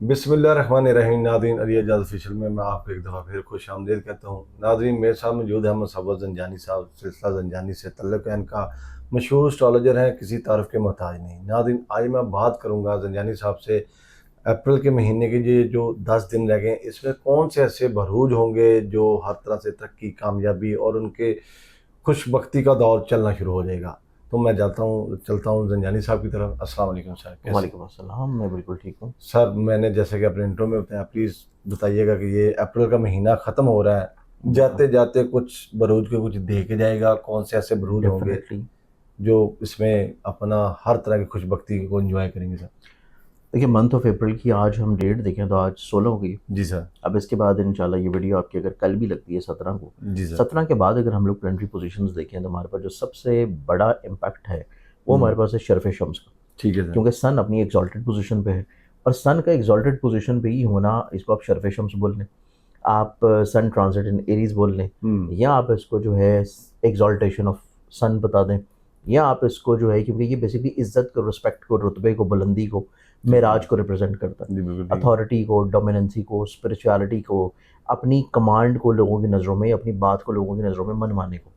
बिस्मिल्लाहिर्रहमानिर्रहीम। Nadreen, Ali Ejaz official में मैं आपको एक दफ़ा फिर खुश आमदीद कहता हूँ। नादरीन, मेरे साथ मौजूद है मुसव्वत ज़ंजानी साहब। सिलसिला ज़ंजानी से तल्लुक़ है इनका। मशहूर एस्ट्रोलॉजर हैं, किसी तारीफ़ के मोहताज नहीं। नादरीन, आज मैं बात करूँगा ज़ंजानी साहब से अप्रैल के महीने के ये जो 10 दिन रह गए, इसमें कौन से ऐसे बरूज होंगे जो हर तरह से तरक्की, कामयाबी और उनके खुशबख्ती का दौर चलना शुरू हो जाएगा। तो मैं चलता हूँ ज़ंजानी साहब की तरफ। अस्सलाम वालेकुम सर, कैसे हैं? वालेकुम अस्सलाम। मैं बिल्कुल ठीक हूँ। सर, मैंने जैसे कि अपने इंट्रो में बताया, प्लीज़ बताइएगा कि ये अप्रैल का महीना ख़त्म हो रहा है, जाते जाते कुछ बरूज के कुछ दे के जाएगा। कौन से ऐसे बरूज होंगे डेफिनेटली। जो इसमें अपना हर तरह की खुशबख्ती को एंजॉय करेंगे सर? देखिए, मंथ ऑफ अप्रैल की आज हम डेट देखें तो आज 16 हो गई। जी सर। अब इसके बाद इंशाल्लाह ये वीडियो आपकी अगर कल भी लगती है 17 को, जी सर। 17 के बाद अगर हम लोग प्लानिटरी पोजीशंस देखें तो हमारे पास जो सबसे बड़ा इम्पैक्ट है वो हमारे पास है शर्फ शम्स का। ठीक है सर। क्योंकि सन अपनी एक्सॉल्टेड पोजीशन पे है, और सन का एक्सॉल्टेड पोजीशन पे ही होना, इसको आप शर्फ शम्स बोल लें, आप सन ट्रांजिट इन एरीज बोल लें, या आप इसको जो है एक्सॉल्टेशन ऑफ सन बता दें, या आप इसको जो है, क्योंकि ये बेसिकली इज्जत को, रिस्पेक्ट को, रुतबे को, बुलंदी को, मेराज को रिप्रेजेंट करता है। जी बिल्कुल ठीक है। अथॉरिटी को, डोमिनेंसी को, स्पिरिचुअलिटी को, अपनी कमांड को लोगों की नज़रों में, अपनी बात को लोगों की नज़रों में मनवाने को।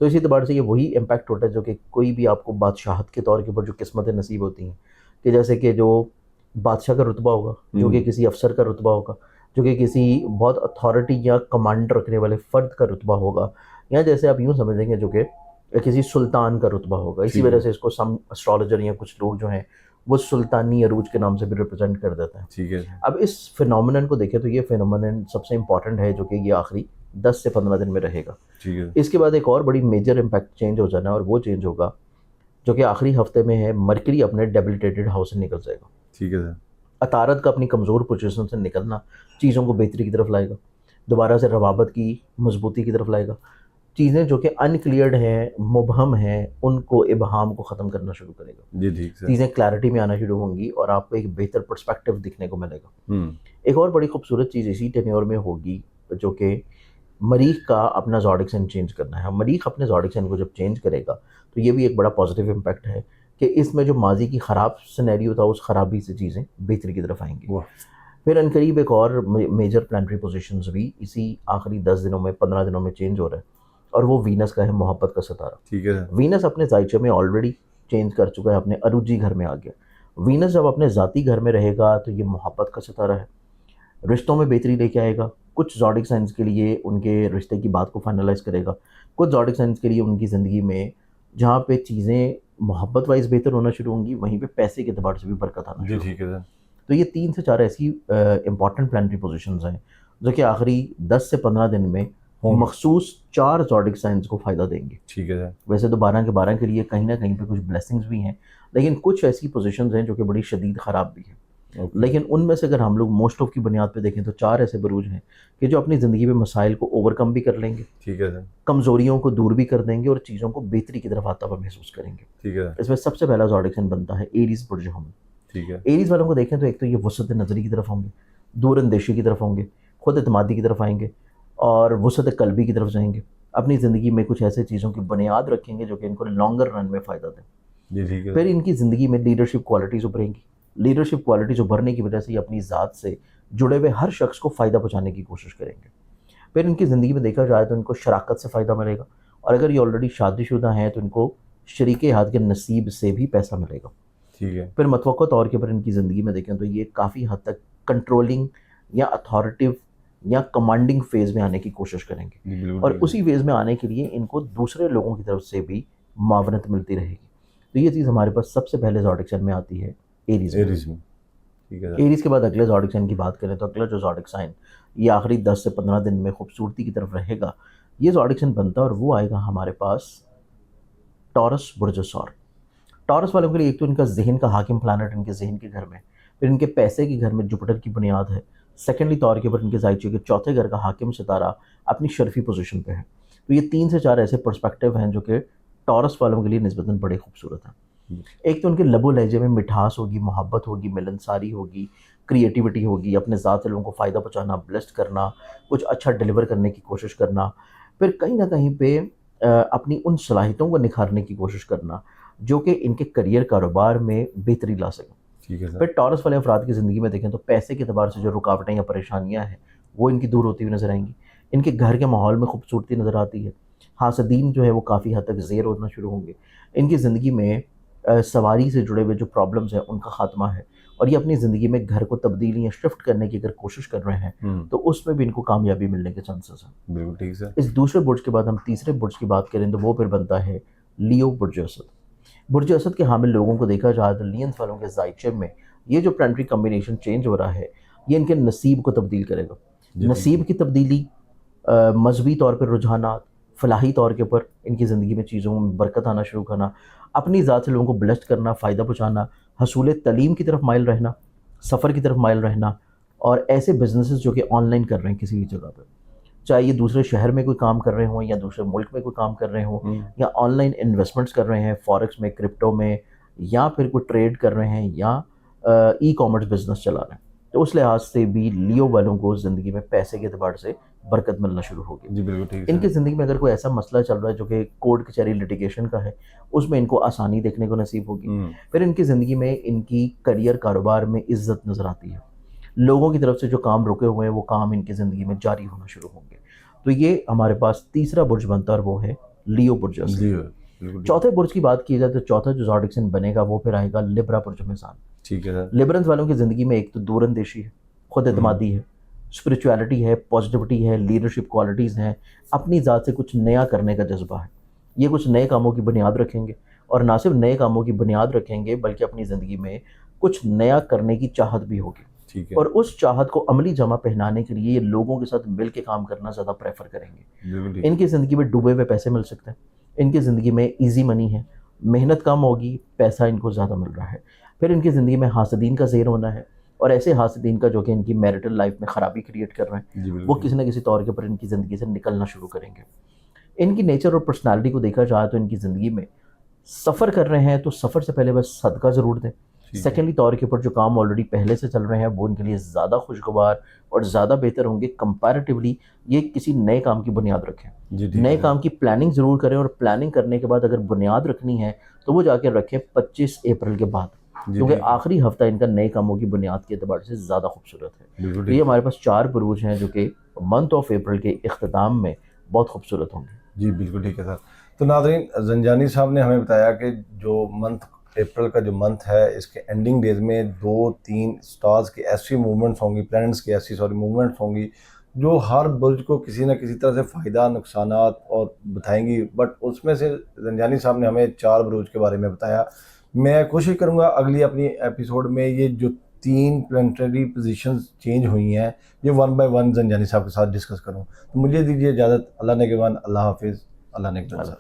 तो इसी एतबार से ये वही इम्पैक्ट होता है जो कि कोई भी आपको बादशाहत के तौर के ऊपर जो किस्मतें नसीब होती हैं, कि जैसे कि जो बादशाह का रुतबा होगा, जो कि किसी अफसर का रुतबा होगा, जो कि किसी बहुत अथॉरिटी या कमांड रखने वाले फ़र्द का रुतबा होगा, या जैसे आप यूँ समझ लेंगे जो कि किसी सुल्तान का रुतबा होगा। इसी ठीक वजह है। से इसको सम एस्ट्रोलॉजर या कुछ लोग जो हैं वो सुल्तानी अरूज के नाम से भी रिप्रेजेंट कर देते हैं। ठीक है सर। अब इस फिनोमिनन को देखें तो ये फिनोमिनन सबसे इंपॉर्टेंट है, जो कि ये आखिरी 10 से 15 दिन में रहेगा। ठीक है। इसके बाद एक और बड़ी मेजर इम्पैक्ट चेंज हो जाना है, और वो चेंज होगा जो कि आखिरी हफ्ते में है। मरकरी अपने डेबिलिटेटेड हाउस से निकल जाएगा। ठीक है सर। अतारत का अपनी कमज़ोर पोजीशन से निकलना चीज़ों को बेहतरी की तरफ लाएगा, दोबारा से रवाबत की मजबूती की तरफ लाएगा। चीज़ें जो कि अनक्लियर्ड हैं, मुबहम हैं, उनको इबहाम को ख़त्म करना शुरू करेगा। जी ठीक सर। चीज़ें क्लैरिटी में आना शुरू होंगी और आपको एक बेहतर पर्सपेक्टिव दिखने को मिलेगा। हम्म। एक और बड़ी खूबसूरत चीज़ इसी टेन्योर में होगी, जो कि मरीख का अपना ज़ोडिक साइन चेंज करना है। मरीख अपने ज़ोडिक साइन को जब चेंज करेगा तो ये भी एक बड़ा पॉजिटिव इम्पैक्ट है कि इसमें जो माजी की ख़राब सिनेरियो था, उस ख़राबी से चीज़ें बेहतरी की तरफ आएंगी। वाह। फिर अनकरीब एक और मेजर प्लानिटरी पोजीशंस भी इसी आखिरी 10 दिनों में, 15 दिनों में चेंज हो रहा है, और वो वीनस का है, मोहब्बत का सितारा। ठीक है सर। वीनस अपने जायचे में ऑलरेडी चेंज कर चुका है, अपने अरूजी घर में आ गया। वीनस जब अपने ज़ाती घर में रहेगा तो ये मोहब्बत का सितारा है, रिश्तों में बेहतरी लेके आएगा। कुछ ज़ोडिक साइंस के लिए उनके रिश्ते की बात को फाइनलाइज करेगा, कुछ ज़ोडिक साइंस के लिए उनकी ज़िंदगी में जहाँ पे चीज़ें मोहब्बत वाइज बेहतर होना शुरू होंगी, वहीं पे पैसे के अतबार से भी बरकत आना जी शुरू ठीक होगी। है सर। तो ये 3 से 4 ऐसी इंपॉर्टेंट प्लानिटरी पोजीशंस हैं जो कि आखिरी 10 से 15 दिन में होंगे। मखसूस 4 ज़ोडिक साइंस को फ़ायदा देंगे। ठीक है सर। वैसे तो 12 के 12 के लिए कहीं न कहीं पे कुछ ब्लेसिंग्स भी हैं, लेकिन कुछ ऐसी पोज़ीशंस हैं जो कि बड़ी शदीद ख़राब भी हैं। ओके। लेकिन उनमें से अगर हम लोग मोस्ट ऑफ की बुनियाद पे देखें तो 4 ऐसे बुरूज हैं कि जो अपनी ज़िंदगी में मसाइल को ओवरकम भी कर लेंगे, ठीक है सर। कमज़ोरियों को दूर भी कर देंगे, और चीज़ों को बेहतरी की तरफ आता हुआ महसूस करेंगे। ठीक है सर। इसमें सबसे पहला ज़ोडिक साइन बनता है एरीज़ बुर्ज हम। ठीक है। एरीज़ वालों को देखें तो एक तो ये वसत नज़री की तरफ होंगे, दूर अंदेशी की तरफ होंगे, खुद एतमादी की तरफ आएँगे, और वसत कल्बी की तरफ जाएँगे। अपनी ज़िंदगी में कुछ ऐसे चीज़ों की बुनियाद रखेंगे जो कि इनको लॉन्गर रन में फ़ायदा दें। जी ठीक है फिर सर। इनकी ज़िंदगी में लीडरशिप क्वालिटीज़ उभरेंगी। लीडरशिप क्वालिटीज़ उभरने की वजह से ये अपनी ज़ात से जुड़े हुए हर शख्स को फ़ायदा पहुँचाने की कोशिश करेंगे। फिर इनकी ज़िंदगी में देखा जाए तो इनको शराकत से फ़ायदा मिलेगा, और अगर ये ऑलरेडी शादीशुदा हैं तो इनको शरीके हाथ के नसीब से भी पैसा मिलेगा। ठीक है। फिर मतवक़्क़ा तौर के ऊपर इनकी ज़िंदगी में देखें तो ये काफ़ी हद तक कंट्रोलिंग या अथॉरिटिव या कमांडिंग फ़ेज़ में आने की कोशिश करेंगे, जी बिल्कुल और ठीक है। उसी फ़ेज़ में आने के लिए इनको दूसरे लोगों की तरफ से भी मुआवनत मिलती रहेगी। तो ये चीज़ हमारे पास सबसे पहले ज़ोडिक साइन में आती है, एरीज़ में। एरिस में। ठीक है सर। एरीज़ के बाद अगले ज़ोडिक साइन की बात करें तो अगला जो ज़ोडिक साइन ये आखिरी 10 से 15 दिन में खूबसूरती की तरफ रहेगा, ये ज़ोडिक साइन बनता है, और वो आएगा हमारे पास टॉरस बुर्ज सौर। टॉरस वालों के लिए एक तो इनका ज़हन का हाकिम प्लैनेट इनके ज़हन के घर में, फिर इनके पैसे के घर में जुपिटर की बुनियाद है। सेकेंडली तौर के ऊपर इनके ज़ायचे के चौथे घर का हाकिम सितारा अपनी शर्फ़ी पोजीशन पे है। तो ये 3 से 4 ऐसे पर्सपेक्टिव हैं जो कि टॉरस वालों के लिए निस्बतन बड़े खूबसूरत हैं। एक तो उनके लबो लहजे में मिठास होगी, मोहब्बत होगी, मिलनसारी होगी, क्रिएटिविटी होगी, अपने ज़ात से लोगों को फ़ायदा पहुँचाना, ब्लेस्ड करना, कुछ अच्छा डिलीवर करने की कोशिश करना। फिर कहीं न कहीं पे अपनी उन सलाहियतों को निखारने की कोशिश करना जो कि इनके करियर कारोबार में बेहतरी ला सकें। ठीक है सर। फिर टॉरस वाले अफराद की ज़िंदगी में देखें तो पैसे के अतबार से जो रुकावटें या परेशानियाँ हैं वो इनकी दूर होती हुई नज़र आएंगी। इनके घर के माहौल में खूबसूरती नज़र आती है। हासदीन जो है वो काफ़ी हद तक ज़ेर होना शुरू होंगे। इनकी ज़िंदगी में सवारी से जुड़े हुए जो प्रॉब्लम्स हैं उनका ख़ात्मा है, और ये अपनी ज़िंदगी में घर को तब्दीली या शिफ्ट करने की अगर कोशिश कर रहे हैं तो उसमें भी इनको कामयाबी मिलने के चांसेस हैं। बिल्कुल ठीक सर। इस दूसरे बुर्ज के बाद हम तीसरे बुर्ज की बात करें तो वो फिर बनता है लियो बुर्ज असद। बुर्ज असद के हामिल लोगों को देखा जाए तो लियंस वालों के जायचे में ये जो प्लानिटरी कम्बिनेशन चेंज हो रहा है ये इनके नसीब को तब्दील करेगा। जी नसीब की तब्दीली, मजहबी तौर पर रुझानात, फलाही तौर के ऊपर इनकी ज़िंदगी में चीज़ों में बरकत आना शुरू करना, अपनी ज़ात से लोगों को ब्लेस्ड करना, फ़ायदा पहुँचाना, हसूल तलीम की तरफ माइल रहना, सफ़र की तरफ माइल रहना, और ऐसे बिजनेसेस जो कि ऑनलाइन कर रहे हैं किसी भी जगह पर, चाहे ये दूसरे शहर में कोई काम कर रहे हों या दूसरे मुल्क में कोई काम कर रहे हों, या ऑनलाइन इन्वेस्टमेंट्स कर रहे हैं फॉरेक्स में, क्रिप्टो में, या फिर कोई ट्रेड कर रहे हैं, या ई कॉमर्स बिजनेस चला रहे हैं, तो उस लिहाज से भी लियो वालों को ज़िंदगी में पैसे के अतबार से बरकत मिलना शुरू होगी। जी बिल्कुल ठीक इनकी सर। ज़िंदगी में अगर कोई ऐसा मसला चल रहा है जो कि कोर्ट कचहरी लिटिगेशन का है, उसमें इनको आसानी देखने को नसीब होगी। फिर इनकी ज़िंदगी में इनकी करियर कारोबार में इज्जत नज़र आती है। लोगों की तरफ से जो काम रुके हुए हैं वो काम इनकी ज़िंदगी में जारी होना शुरू होंगे। तो ये हमारे पास तीसरा बुर्ज बनता है और वो है लियो बुर्ज असद। जी बिल्कुल ठीक। चौथे बुर्ज की बात की जाए तो चौथा जो ज़ोडिक साइन बनेगा वो फिर आएगा लिब्रा बुर्ज मेज़ान। ठीक है सर। लिबरल्स वालों की ज़िंदगी में एक तो दूरअंदेशी है, खुद एतमादी है, स्पिरिचुअलिटी है, पॉजिटिविटी है, लीडरशिप क्वालिटीज़ हैं, अपनी ज़ात से कुछ नया करने का जज्बा है। ये कुछ नए कामों की बुनियाद रखेंगे, और ना सिर्फ नए कामों की बुनियाद रखेंगे बल्कि अपनी ज़िंदगी में कुछ नया करने की चाहत भी होगी, ठीक है। और उस चाहत को अमली जमा पहनाने के लिए ये लोगों के साथ मिल के काम करना ज़्यादा प्रेफर करेंगे। बिल्कुल ठीक। इनकी ज़िंदगी में डूबे हुए पैसे मिल सकते हैं। इनकी ज़िंदगी में ईज़ी मनी है, मेहनत कम होगी, पैसा इनको ज़्यादा मिल रहा है। फिर इनकी ज़िंदगी में हासदीन का ज़ेर होना है, और ऐसे हासदीन का जो कि इनकी मैरिटल लाइफ में ख़राबी क्रिएट कर रहे हैं, जी वो बिल्कुल किसी न किसी तौर के ऊपर इनकी ज़िंदगी से निकलना शुरू करेंगे। इनकी नेचर और पर्सनैलिटी को देखा जाए तो इनकी ज़िंदगी में सफ़र कर रहे हैं तो सफ़र से पहले बस सदका ज़रूर दें। है। सेकेंडली तौर के ऊपर जो काम ऑलरेडी पहले से चल रहे हैं वो इनके लिए ज़्यादा खुशगवार और ज़्यादा बेहतर होंगे कंपैरेटिवली। ये किसी नए काम की बुनियाद रखें, जी ठीक नए है। काम की प्लानिंग ज़रूर करें, और प्लानिंग करने के बाद अगर बुनियाद रखनी है तो वो जाके रखें 25 अप्रैल के बाद, जी क्योंकि ठीक है। आखिरी हफ्ता इनका नए कामों की बुनियाद के अतबार से ज़्यादा खूबसूरत है। बिल्कुल तो ये ठीक। हमारे पास 4 बुरूज हैं जो कि मंथ ऑफ अप्रैल के इख्तिताम में बहुत खूबसूरत होंगे। जी बिल्कुल ठीक है सर। तो नाज़रीन, ज़ंजानी साहब ने हमें बताया कि जो मंथ अप्रैल का जो मंथ है इसके एंडिंग डेज में 2-3 स्टार्स की ऐसी मूवमेंट्स होंगी, प्लैनेट्स की ऐसी मूवमेंट्स होंगी जो हर बुर्ज को किसी न किसी तरह से फ़ायदा, नुकसानात और बताएंगी। बट उसमें से ज़ंजानी साहब ने हमें 4 बुरूज के बारे में बताया। मैं कोशिश करूँगा अगली अपनी एपिसोड में ये जो 3 प्लैनेटरी पोजीशंस चेंज हुई हैं ये वन बाय वन ज़ंजानी साहब के साथ डिस्कस करूँ। तो मुझे दीजिए इजाज़त। अल्लाह ने के बाद, अल्लाह हाफिज़, अल्लाह ने के बाद।